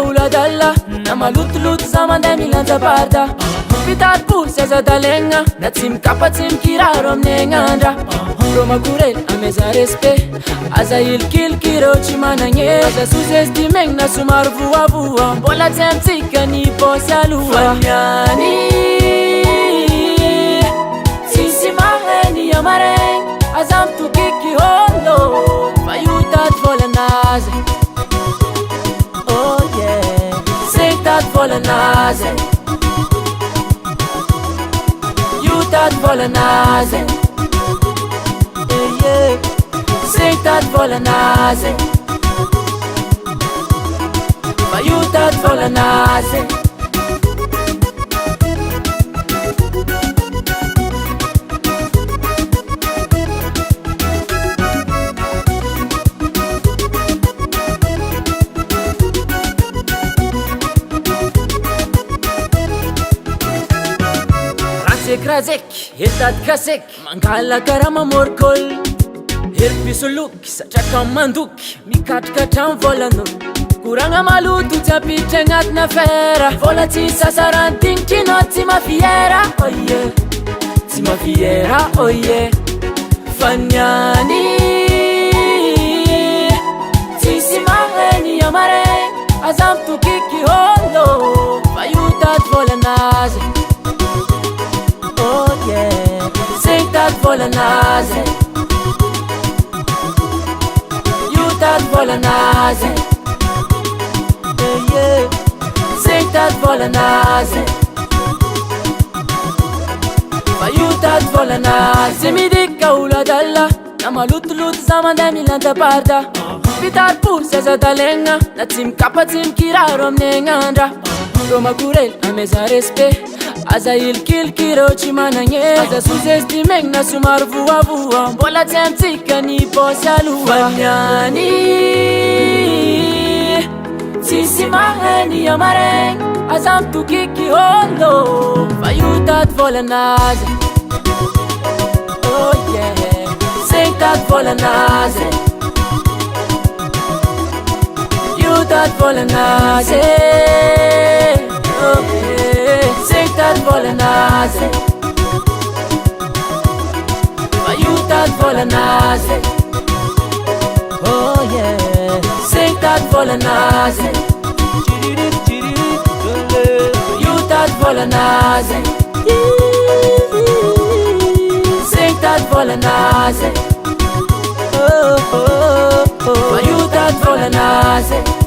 uladalla na malotoloto za mandeha milanja barda fitaripo sy aza dalegna na tsy mikapa tsy mikiraro amin'ny agnandra ro makorely ameza respect aza ilikiliky reo tsy managny aza sozesy dimegny na somary voavoa mbola tsy amintsika ny bosy aloha niany tsisy maheny amaregny aza mitokiky holo fa io tady volanazy oh yeah segny tady volanazy io tady volanazy yeah segny tady volanazy fa io tady volanazy Krazek, hitad kasek, mangala kara mamorkol Herpisoloky, satraka mandoky, mikatrikatra amin'ny volano Koragna maloto tsy apiditra agnatina fera Vola tsy sasaran-tingitry no tsy mafiera Oh yeah, tsy mafiera oh yeah Fa niany tsisy maheny amaregny aza mitokiky holo Fa io tady volanazy oh yeah segny tady volanazy io tady volanazy yeah segny tady volanazy fa io tady volanazy tsy midika uladalla na malotoloto za mandeha milanja barda fitaripo sy aza dalegna na tsy mikapa tsy mikiraro amin'ny agnandra ro makorely ameza respect aza ilikiliky reo tsy managny aza sozesy dimegny na somary voavoa mbola tsy amintsika ny bosy aloha niany tsisy maheny amaregny aza mitokiky holo fa io tady volanazy oh yeah segny tady volanazy io tady volanazy oh yeah segny tady volanazy fa io tady volanazy oh yeah segny tady volanazy io tady volanazy segny tady volanazy oh oh oh fa io tady volanazy